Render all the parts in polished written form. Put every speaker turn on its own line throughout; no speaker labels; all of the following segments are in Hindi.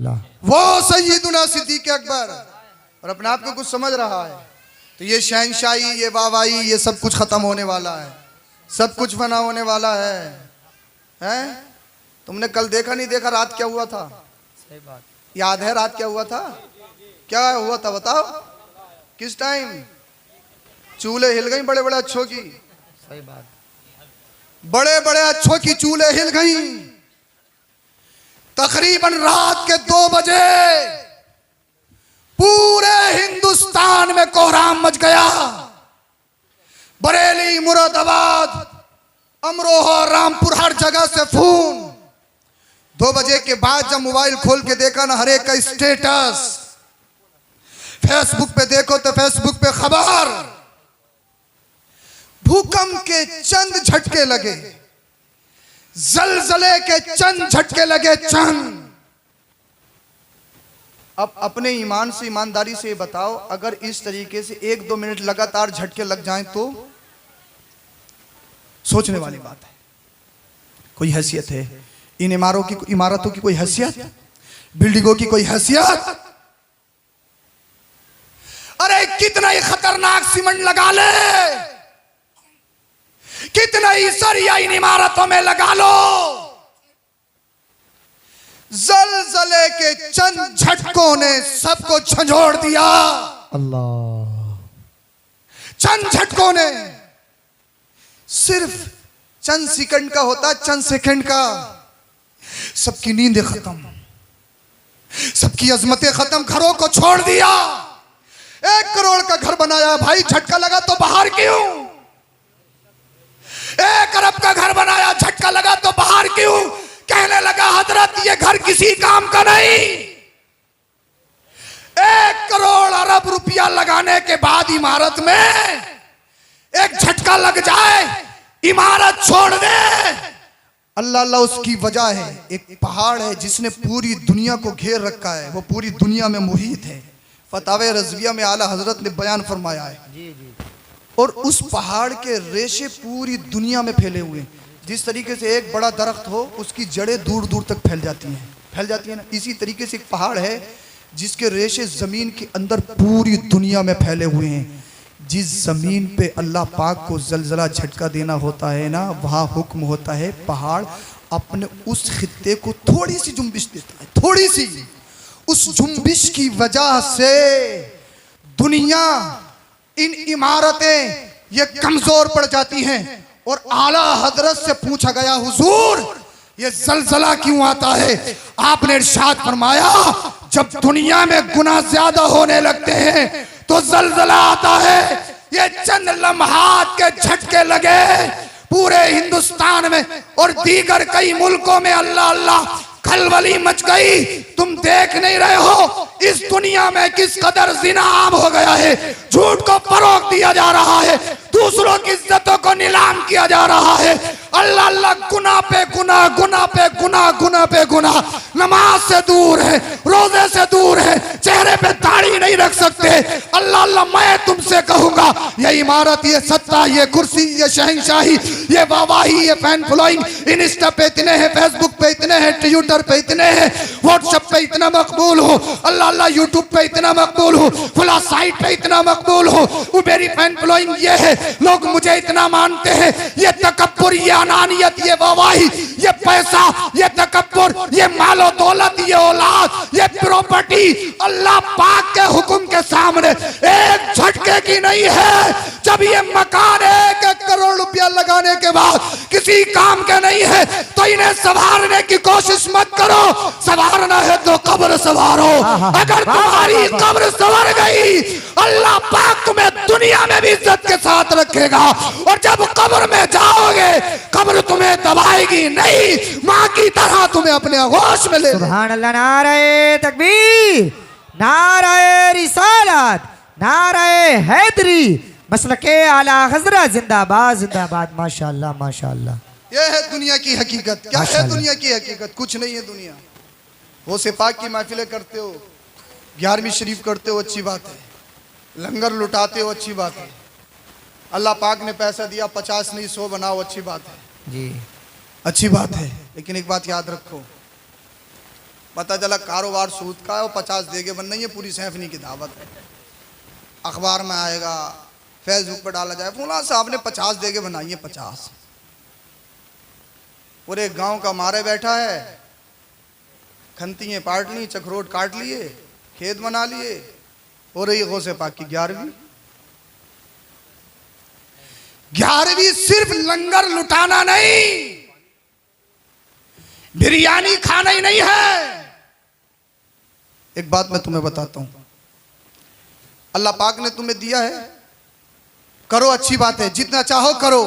वो सैयदुना सिद्दीक अकबर और अपने आप को कुछ समझ रहा है तो ये शहनशाही, ये वाहवाही, ये सब कुछ खत्म होने वाला है, सब कुछ फना होने वाला है। हैं? तुमने कल देखा नहीं देखा रात क्या हुआ था?
सही बात।
याद है रात क्या हुआ था? क्या हुआ था बताओ? किस टाइम चूल्हे हिल गई बड़े बड़े अच्छों की?
सही बात।
बड़े बड़े अच्छों की चूल्हे हिल गई। तकरीबन रात के 2 बजे पूरे हिंदुस्तान में कोहराम मच गया। बरेली, मुरादाबाद, अमरोहा, रामपुर, हर जगह से फोन। 2 बजे के बाद जब मोबाइल खोल के देखा ना, हर एक का स्टेटस, फेसबुक पे देखो तो फेसबुक पे खबर, भूकंप के चंद झटके लगे, जलजले के चंद झटके लगे, चंद। अब अपने ईमान से, ईमानदारी से बताओ, अगर इस तरीके से 1-2 मिनट लगातार झटके लग जाएं तो सोचने वाली बात है। कोई हैसियत है इन इमारतों की? कोई हैसियत? बिल्डिंगों की कोई हैसियत? अरे कितना ही खतरनाक सीमेंट लगा ले, कितना ही सरिया इन इमारतों में लगा लो, जलजले के चंद झटकों ने सबको झंझोड़ दिया।
अल्लाह।
चंद झटकों ने, सिर्फ चंद सेकंड का होता, चंद सेकंड का, सबकी नींदें खत्म, सबकी अजमतें खत्म, घरों को छोड़ दिया। 1 करोड़ का घर बनाया भाई, झटका लगा तो बाहर क्यों? 1 अरब का घर बनाया, झटका लगा तो बाहर क्यों? कहने लगा हजरत ये घर किसी काम का नहीं। 1 करोड़ अरब रुपया लगाने के बाद इमारत में एक झटका लग जाए, इमारत छोड़ दे, अल्लाह अल्लाह उसकी वजह है। एक पहाड़ है जिसने पूरी दुनिया को घेर रखा है, वो पूरी दुनिया में मुहित है। फतावे रज़विया में आला हजरत ने बयान फरमाया है।
जी जी।
और उस पहाड़ के रेशे पूरी दुनिया में फैले हुए हैं। जिस तरीके से एक बड़ा दरख्त हो, उसकी जड़ें दूर दूर तक फैल जाती हैं ना, इसी तरीके से एक पहाड़ है जिसके रेशे जमीन के अंदर पूरी दुनिया में फैले हुए हैं। जिस जमीन पे अल्लाह पाक को जलजला झटका देना होता है ना, वहाँ हुक्म होता है पहाड़ अपने उस खित्ते को थोड़ी सी जुम्बिश देता है, थोड़ी सी। उस जुम्बिश की वजह से दुनिया, इन इमारतें ये कमजोर पड़ जाती हैं। और आला हजरत से पूछा गया, हुजूर ये जलजला क्यों आता है? आपने इरशाद फरमाया, जब दुनिया में गुनाह ज्यादा होने लगते हैं तो जलजला आता है। ये चंद लम्हात के झटके लगे पूरे हिंदुस्तान में और दीगर कई मुल्कों में, अल्लाह अल्लाह खलबली मच गई। तुम देख नहीं रहे हो इस दुनिया में किस कदर जिना आम हो गया है, झूठ को फरोग दिया जा रहा है, दूसरों की इज्जतों को नीलाम किया जा रहा है। अल्लाह अल्लाह, गुनाह पे गुनाह, गुनाह पे गुनाह, गुनाह पे गुनाह। नमाज से दूर है, रोजे से दूर है, चेहरे पे दाढ़ी नहीं रख सकते। अल्लाह अल्लाह, मैं तुमसे कहूंगा, ये इमारत, ये सत्ता, ये कुर्सी, ये शहनशाही, ये वाहवाही, ये फैन फॉलोइंग, इंस्टा पे इतने हैं, फेसबुक पे इतने हैं, ट्विटर पे इतने हैं, व्हाट्सएप पे इतना मकबूल हो, अल्लाह अल्लाह यूट्यूब पे इतना मकबूल हो, फला साइट पे इतना मकबूल हो, वो मेरी फैन फॉलोइंग ये है, लोग मुझे इतना मानते हैं। ये तकब्बुर, ये अनानियत, ये वाहवाही, ये पैसा, ये तकब्बुर, ये मालो दौलत, ये औलाद, ये प्रॉपर्टी अल्लाह पाक के हुक्म के सामने एक झटके की नहीं है। जब ये मकान 1 करोड़ रुपया लगाने के बाद किसी काम के नहीं है तो इन्हें संवारने की कोशिश मत करो। संवारना है तो कब्र संवारो। अगर तुम्हारी कब्र संवर गई, अल्लाह पाक तुम्हें दुनिया में भी इज्जत के साथ रखेगा, और जब कब्र में जाओगे कब्र तुम्हें दबाएगी नहीं, माँ की तरह तुम्हें अपने आगोश में ले।
सुभान अल्लाह। नारे तकबीर, नारे रिसालत, नारे हैदरी, मसलके आला हजरत जिंदाबाद जिंदाबाद। माशाअल्लाह माशाअल्लाह।
ये है दुनिया की हकीकत। क्या है दुनिया की हकीकत? कुछ नहीं है दुनिया। वो सिपाही की महफिलें करते हो, 11वीं शरीफ करते हो, अच्छी बात है, लंगर लुटाते हो, अच्छी बात है, अल्लाह पाक ने पैसा दिया, 50 नहीं 100 बनाओ, अच्छी बात है जी, अच्छी बात है। लेकिन एक बात याद रखो, पता चला कारोबार सूद का है और 50 देगे बन नहीं है, पूरी सैफनी की दावत है, अखबार में आएगा, फेसबुक पर डाला जाए, फुला साहब ने 50 देगे बनाई है, 50। पूरे गांव का मारे बैठा है, खंतियाँ पाट ली, चखरोट काट लिए, खेत बना लिए, हो रही गौसे पाक की 11वीं। 11वीं सिर्फ लंगर लुटाना नहीं, बिरयानी खाना ही नहीं है। एक बात मैं तुम्हें बताता हूं, अल्लाह पाक ने तुम्हें दिया है, करो, अच्छी बात है, जितना चाहो करो,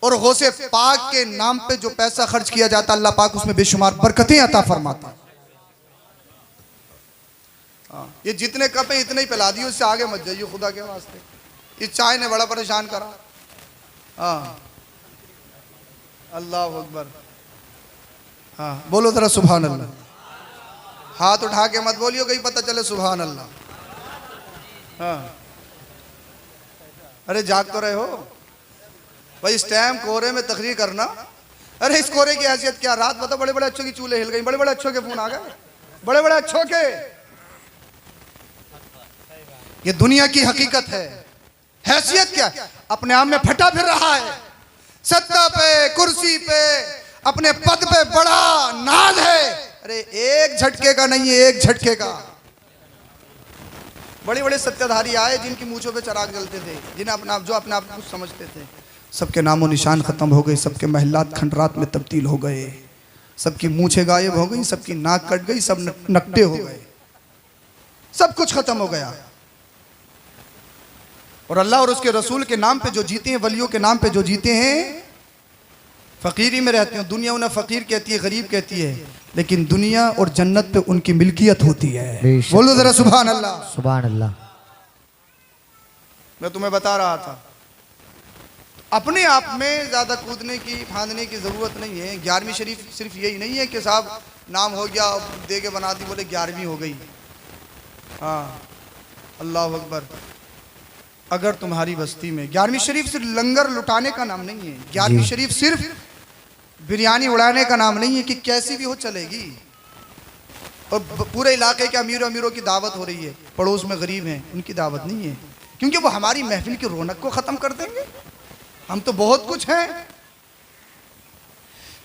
और गौसे पाक के नाम पे जो पैसा खर्च किया जाता अल्लाह पाक उसमें बेशुमार बरकतें अता फरमाता। ये जितने कप है इतने ही पिला दिए, उससे आगे मत जाइए खुदा के वास्ते। इस चाय ने बड़ा परेशान करा। हाँ, अल्लाह अकबर। हाँ, बोलो जरा सुभान अल्लाह। हाथ उठा के मत बोलियो, कहीं पता चले सुभान अल्लाह। हाँ, अरे जाग तो रहे हो भाई, इस टाइम कोहरे में तकरीर करना। अरे इस कोहरे की हैसियत क्या, रात बता बड़े बड़े अच्छों की चूल्हे हिल गई, बड़े बड़े अच्छों के फोन आ गए, बड़े बड़े अच्छों के। ये दुनिया की हकीकत है। हैसियत क्या, अपने आप में फटा फिर रहा है, सत्ता पे, कुर्सी पे, अपने पद पे बड़ा नाज है। अरे एक झटके का नहीं है, एक झटके का। बड़े बड़े सत्ताधारी आए जिनकी मूंछों पे चराग जलते थे, जिन्हें अपना जो अपने आप कुछ समझते थे, सबके नामो निशान खत्म हो गए, सबके महलात खंडरात में तब्दील हो गए, सबकी मूंछें गायब हो गई, सबकी नाक कट गई, सब नकटे हो गए, सब कुछ खत्म हो गया। और अल्लाह और उसके रसूल के नाम पे जो जीते हैं, वलियों के नाम पे जो जीते हैं, फकीरी में रहते हैं। दुनिया उन्हें फकीर कहती है, गरीब कहती है, लेकिन दुनिया और जन्नत पे उनकी मिल्कियत होती है। बोलो जरा सुभान अल्लाह।
सुभान अल्लाह।
मैं तुम्हें बता रहा था, अपने आप में ज्यादा कूदने की फांदने की जरूरत नहीं है। 11वीं शरीफ सिर्फ यही नहीं है कि साहब नाम हो गया, दे के बना दी, बोले 11वीं हो गई। हाँ, अल्लाह अकबर। अगर तुम्हारी बस्ती में 11वीं शरीफ सिर्फ लंगर लुटाने का नाम नहीं है, 11वीं शरीफ सिर्फ बिरयानी उड़ाने का नाम नहीं है कि कैसी भी हो चलेगी, और पूरे इलाके के अमीरों की दावत हो रही है, पड़ोस में गरीब हैं उनकी दावत नहीं है, क्योंकि वो हमारी महफिल की रौनक को खत्म कर देंगे। हम तो बहुत कुछ हैं।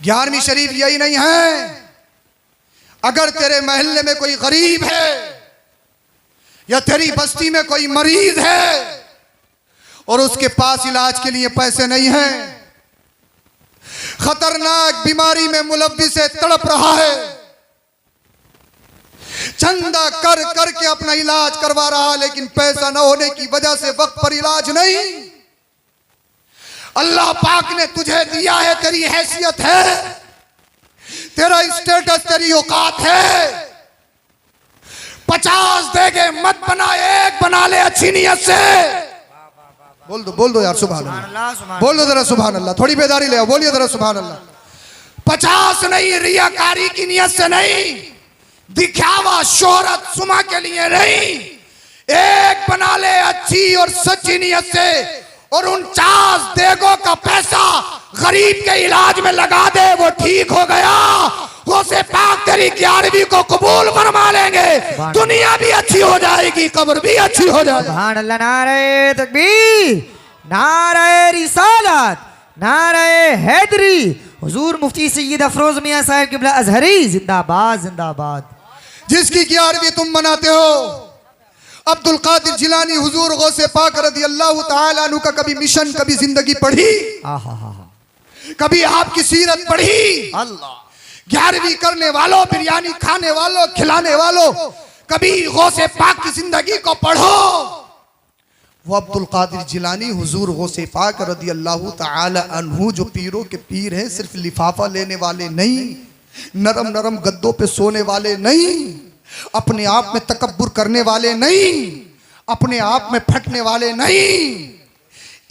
11वीं शरीफ यही नहीं है, अगर तेरे मोहल्ले में कोई गरीब है या तेरी बस्ती में कोई मरीज है और उसके पास इलाज के लिए पैसे नहीं हैं, खतरनाक बीमारी में मुलव्विस से तड़प रहा है, चंदा कर करके अपना इलाज करवा रहा, लेकिन पैसा न होने की वजह से वक्त पर इलाज नहीं। अल्लाह पाक ने तुझे दिया है, तेरी हैसियत है, तेरा स्टेटस, तेरी औकात है, 50 देगे मत बना, एक बना ले अच्छी नियत से। बोल दो यार सुभान अल्लाह, बोल दो जरा सुभान अल्लाह, थोड़ी बेदारी ले आओ, बोलिए जरा सुभान अल्लाह। 50 नहीं, रियाकारी की नियत से नहीं, दिखावा शोहरत सुमा के लिए नहीं, एक बना ले अच्छी और सच्ची नियत से, और 49 देगों का पैसा गरीब के इलाज में लगा दे, वो ठीक हो गया, गौसे पाक तेरी 11वीं को कबूल फरमा लेंगे, दुनिया भी अच्छी हो जाएगी, कब्र भी अच्छी हो जाएगी।
सुभान अल्लाह। नारे तकबीर, नारे रिसालत, नारे हैदरी। हुजूर मुफ्ती सैयद अफरोज मियां साहब क़िबला अज़हरी जिंदाबाद जिंदाबाद।
जिसकी 11वीं तुम मनाते हो, अब्दुल कादिर जिलानी हुजूर गौसे पाक रज़ी अल्लाह तआला अन्हु का कभी मिशन, कभी जिंदगी पढ़ी, कभी आपकी सीरत पढ़ी? अल्लाह। 11वीं करने वालों, बिरयानी खाने वालों, खिलाने वालों, कभी गौसे पाक की जिंदगी को पढ़ो। वो अब्दुल कादिर जिलानी हुजूर गौसे पाक रज़ी अल्लाह तआला अन्हु जो पीरों के पीर हैं, सिर्फ लिफाफा लेने वाले नहीं, नरम नरम गद्दों पे सोने वाले नहीं, अपने आप में तकब्बुर करने वाले नहीं, अपने आप में फटने वाले नहीं,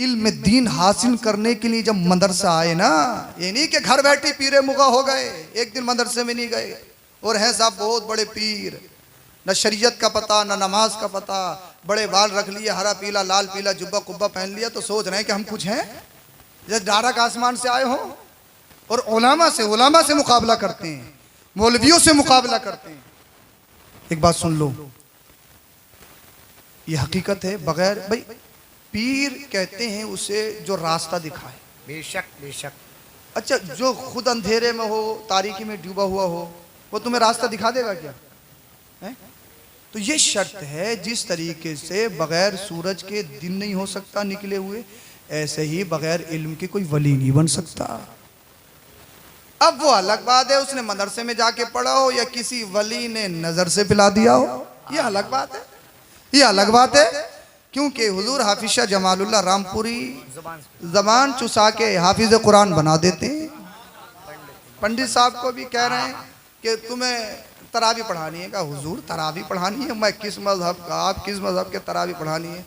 इल्म दीन हासिल करने के लिए जब मदरसा आए ना, ये नहीं कि घर बैठे पीरे मुगा हो गए, एक दिन मदरसे में नहीं गए और हैं साहब बहुत बड़े पीर, न शरीयत का पता, न नमाज का पता, बड़े बाल रख लिए, हरा पीला लाल पीला जुब्बा कुब्बा पहन लिया, तो सोच रहे हैं कि हम कुछ हैं, जैसे डायरेक्ट आसमान से आए हो, और उलामा से मुकाबला करते हैं। मौलवियों से मुकाबला करते हैं। एक बात सुन लो, ये हकीकत है। बगैर भाई पीर कहते हैं उसे जो रास्ता दिखाए।
बेशक बेशक।
अच्छा, जो खुद अंधेरे में हो, तारीकी में डूबा हुआ हो, वो तुम्हें रास्ता दिखा देगा क्या है? तो ये शर्त है, जिस तरीके से बगैर सूरज के दिन नहीं हो सकता निकले हुए, ऐसे ही बगैर इल्म के कोई वली नहीं बन सकता। अब वो अलग बात है उसने मदरसे में जाके पढ़ा हो या किसी वली ने नजर से पिला दिया हो, ये अलग बात है, ये अलग बात है। क्योंकि हुजूर हाफिज शाह जमालुल्लाह रामपुरी जबान चुसा के हाफिज कुरान बना देते हैं। पंडित साहब को भी कह रहे हैं कि तुम्हें तरावी पढ़ानी है। कहा हुजूर तरावी पढ़ानी है? मैं किस मजहब का, आप किस मजहब के तरावी पढ़ानी है?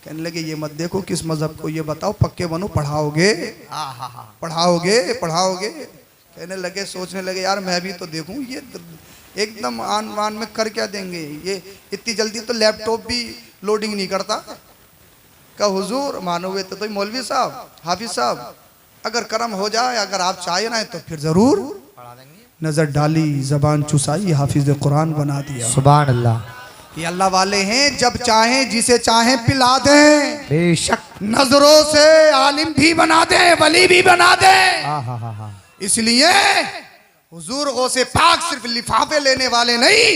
कहने लगे ये मत देखो किस मजहब को, ये बताओ पक्के बनो, पढ़ाओगे पढ़ाओगे पढ़ाओगे? कहने लगे, सोचने लगे यार मैं भी तो देखूं, ये एकदम आन वान में कर क्या देंगे, ये इतनी जल्दी तो लैपटॉप भी लोडिंग नहीं करता। कहा हुजूर मानोगे तो मौलवी साहब, हाफिज साहब, अगर करम हो जाए, अगर आप चाहे ना तो फिर जरूर पढ़ा देंगे। नजर डाली, जबान चुसाई, हाफिज कुरान बना दिया।
सुभान अल्लाह।
ये अल्लाह वाले हैं, जब चाहें जिसे चाहें पिला दें।
बेशक।
नजरों से आलिम भी बना दें, वली भी बना दें। इसलिए हुजूर गौसे पाक सिर्फ लिफाफे लेने वाले नहीं,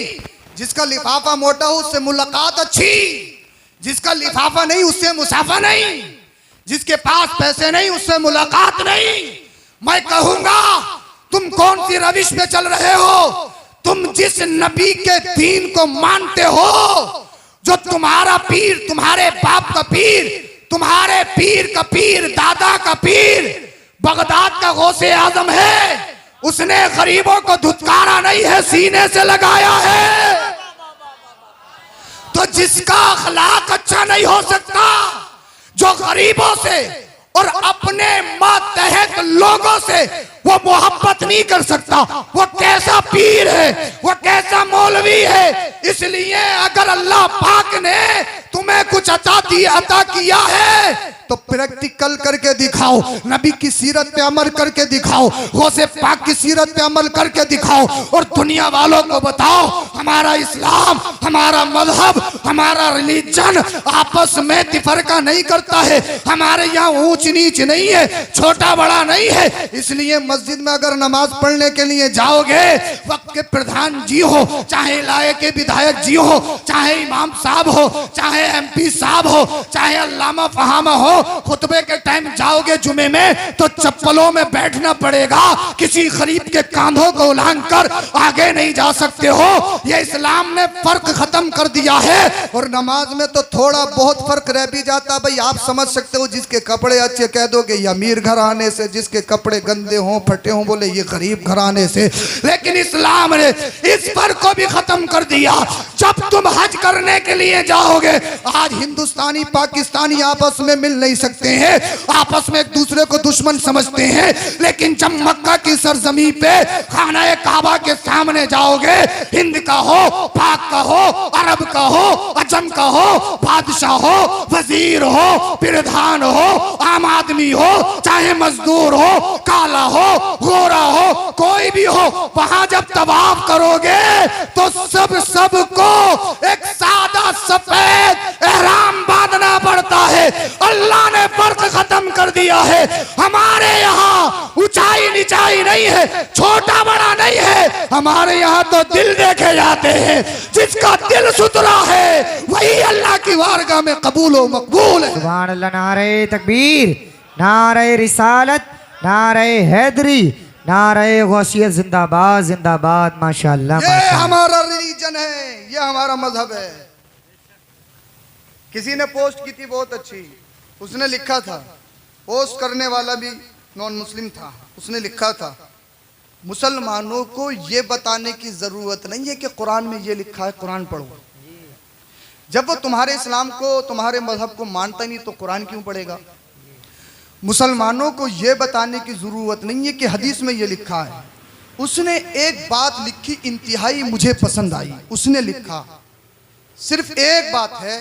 जिसका लिफाफा मोटा हो उससे मुलाकात अच्छी, जिसका लिफाफा नहीं उससे मुसाफा नहीं, जिसके पास पैसे नहीं उससे मुलाकात नहीं। मैं कहूंगा तुम कौन सी रविश में चल रहे हो? तुम जिस नबी के दीन को मानते हो, जो तुम्हारा पीर, तुम्हारे बाप का पीर, तुम्हारे पीर का पीर, दादा का पीर बगदाद का गौसे आजम है, उसने गरीबों को धुतकारा नहीं है, सीने से लगाया है। तो जिसका अखलाक अच्छा नहीं हो सकता, जो गरीबों से और अपने मातहत लोगों से वो मोहब्बत नहीं कर सकता, वो कैसा पीर है, वो कैसा मौलवी है। इसलिए अगर अल्लाह पाक ने तुम्हें कुछ अता किया है तो प्रैक्टिकल करके दिखाओ, नबी की सीरत पे अमल करके दिखाओ, गौसे पाक की सीरत पे अमल करके दिखाओ, और दुनिया वालों को बताओ हमारा इस्लाम, हमारा मजहब, हमारा रिलीजन आपस में तिफरका नहीं करता है, हमारे यहाँ ऊंच नीच नहीं है, छोटा बड़ा नहीं है। इसलिए मस्जिद में अगर नमाज पढ़ने के लिए जाओगे, वक्त के प्रधान जी हो, चाहे इलाके के विधायक जी हो, चाहे इमाम साहब हो, चाहे MP साहब हो, चाहे अल्लामा फहामा हो, खुतबे के टाइम जाओगे जुमे में तो चप्पलों में बैठना पड़ेगा, किसी गरीब के कांधों को उलांग कर आगे नहीं जा सकते हो। ये इस्लाम ने फर्क खत्म कर दिया है। और नमाज में तो थोड़ा बहुत फर्क रह भी जाता, भाई आप समझ सकते हो, जिसके कपड़े अच्छे कह दोगे ये अमीर घराने से, जिसके कपड़े गंदे हों फटे हों बोले ये गरीब घराने से। लेकिन इस्लाम ने इस फर्क को भी खत्म कर दिया। जब तुम हज करने के लिए जाओगे, आज हिंदुस्तानी पाकिस्तानी आपस में मिल नहीं सकते हैं, आपस में एक दूसरे को दुश्मन समझते हैं, लेकिन जब मक्का की सरजमी पे खाना काबा के सामने जाओगे, हिंद का हो, पाक का हो, अरब का हो, अजम का हो, बादशाह हो, वजीर हो, प्रधान हो, आम आदमी हो, चाहे मजदूर हो, काला हो, गोरा हो, कोई भी हो, वहां जब तवाफ करोगे तो सबको एक सादा सफेद एहराम बांधना पड़ता है। अल्लाह ने फर्क खत्म कर दिया है। हमारे यहाँ ऊंचाई नीचाई नहीं है, छोटा बड़ा नहीं है, हमारे यहाँ तो दिल देखे जाते हैं। जिसका दिल सुथरा है वही अल्लाह की वारगाह में कबूल व मकबूल है।
सुभान अल्लाह। नारे तकबीर, नारे रिसालत, नारे हैदरी, नारे गौसियत, जिंदाबाद जिंदाबाद। माशाअल्लाह।
ये हमारा रिलीजन है, ये हमारा मजहब है। किसी ने पोस्ट की थी बहुत अच्छी, उसने लिखा था, पोस्ट करने वाला भी नॉन मुस्लिम था, उसने लिखा था मुसलमानों को ये बताने की जरूरत नहीं है कि कुरान में ये लिखा है, कुरान पढ़ो। जब वो तुम्हारे इस्लाम को, तुम्हारे मजहब को मानता नहीं तो कुरान क्यों पढ़ेगा? मुसलमानों को ये बताने की जरूरत नहीं है कि हदीस में ये लिखा है। उसने एक बात लिखी, इंतहाई मुझे पसंद आई। उसने लिखा सिर्फ एक बात है,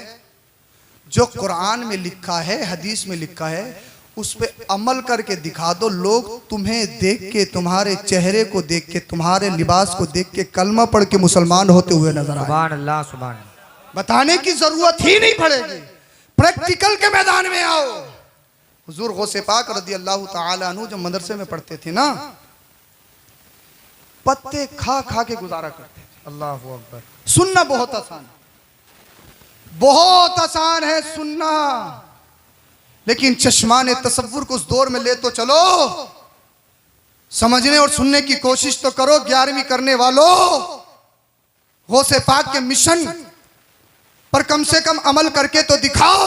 जो कुरान में लिखा है, हदीस में लिखा है, उस पे अमल करके दिखा दो, लोग तुम्हें देख के, तुम्हारे चेहरे को देख के, तुम्हारे लिबास को देख के कलमा पढ़ के मुसलमान होते हुए नजर आए।
सुभान अल्लाह, सुभान अल्लाह।
बताने की जरूरत ही नहीं पड़ेगी, प्रैक्टिकल के मैदान में आओ। हुजूर गौसे पाक रज़ी अल्लाह ताला अन्हु जब मदरसे में पढ़ते थे ना, पत्ते खा खा के गुजारा करते थे।
अल्लाह अकबर।
सुनना बहुत आसान, बहुत आसान है सुनना, लेकिन चश्माने तसव्वुर को उस दौर में ले तो चलो, समझने और सुनने की कोशिश तो करो। 11वीं करने वालों, गौसे पाक के मिशन पर कम से कम अमल करके तो दिखाओ।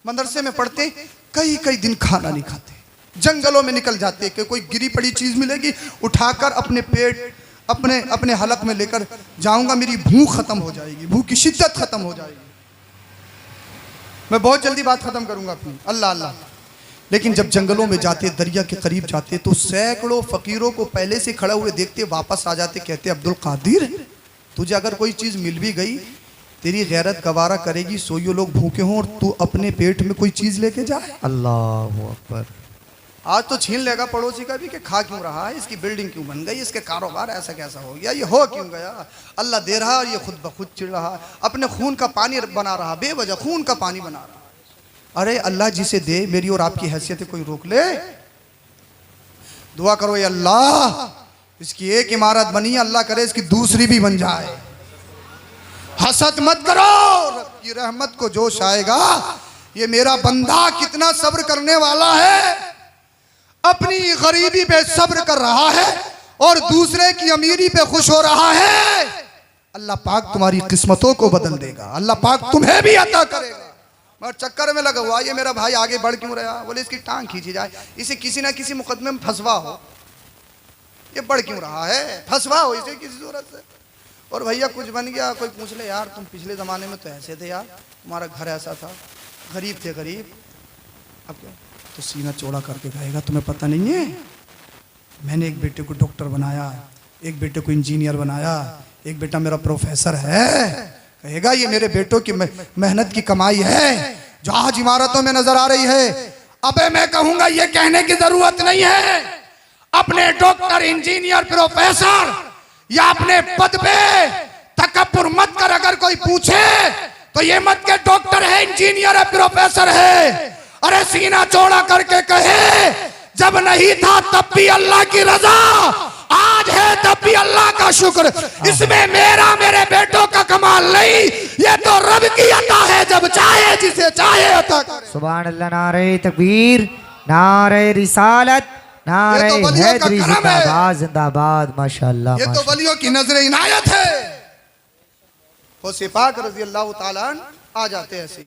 मदरसे में पढ़ते कई कई दिन खाना नहीं खाते, जंगलों में निकल जाते कि कोई गिरी पड़ी चीज मिलेगी उठाकर अपने पेट अपने हलक में लेकर जाऊंगा, मेरी भूख खत्म हो जाएगी, भूख की शिद्दत खत्म हो जाएगी। मैं बहुत जल्दी बात खत्म करूंगा अपनी, अल्लाह अल्लाह। लेकिन जब जंगलों में जाते, दरिया के करीब जाते, तो सैकड़ों फकीरों को पहले से खड़ा हुए देखते, वापस आ जाते, कहते अब्दुल कादिर, तुझे अगर कोई चीज मिल भी गई, तेरी गैरत गवारा करेगी, सोइयो लोग भूखे हों और तू अपने पेट में कोई चीज लेके जाए।
अल्लाह अकबर।
आज तो छीन लेगा पड़ोसी का भी कि खा क्यों रहा है, इसकी बिल्डिंग क्यों बन गई, इसके कारोबार ऐसा कैसा हो गया, ये हो क्यों गया, अल्लाह दे रहा और ये खुद ब खुद चिढ़ रहा, अपने खून का पानी बना रहा, बेवजह खून का पानी बना रहा। अरे अल्लाह जिसे दे, मेरी और आपकी हैसियत कोई रोक ले? दुआ करो, ये अल्लाह इसकी एक इमारत बनी है, अल्लाह करे इसकी दूसरी भी बन जाए। हसद मत करो, रब की रहमत को जोश आएगा। ये मेरा बंदा कितना सब्र करने वाला है, अपनी गरीबी पे सब्र कर रहा है और दूसरे की अमीरी पे खुश हो रहा है। अल्लाह पाक तुम्हारी किस्मतों को बदल देगा, अल्लाह पाक तुम्हें भी अता करेगा। मगर चक्कर में लगा हुआ, ये मेरा भाई आगे बढ़ क्यों रहा, बोले इसकी टांग खींची जाए, इसे किसी ना किसी मुकदमे में फंसवा हो, ये बढ़ क्यों रहा है, फंसवा हो इसे किसी सूरत से। और भैया कुछ बन गया, कोई पूछ ले, यार तुम पिछले ज़माने में तो ऐसे थे यार, तुम्हारा घर ऐसा था, गरीब थे गरीब, अब क्या तो सीना चौड़ा करके कहेगा तुम्हें पता नहीं है, मैंने एक बेटे को डॉक्टर बनाया, एक बेटे को इंजीनियर बनाया, एक बेटा मेरा प्रोफेसर है। कहेगा ये मेरे बेटों की मेहनत की कमाई है जो आज इमारतों में नजर आ रही है। अबे मैं कहूंगा ये कहने की जरूरत नहीं है, अपने डॉक्टर इंजीनियर प्रोफेसर या अपने पद पे तकब्बुर मत कर। अगर कोई पूछे तो ये मत के डॉक्टर है, इंजीनियर है, प्रोफेसर है। अरे सीना चौड़ा करके कहे, जब नहीं था तब भी अल्लाह की रजा, आज है तब भी अल्लाह का शुक्र। इसमें मेरा मेरे बेटों का कमाल नहीं, ये तो रब की अता है, जब चाहे जिसे चाहे अता करे।
सुभान अल्लाह। नारे तकबीर, नारे रिसालत, नारे हैदरी, जिंदाबाद जिंदाबाद, माशाअल्लाह।
ये तो वलियों की नजर इनायत है। गौसे पाक रज़ी अल्लाह ताला अन्हु आ जाते हैं ऐसे।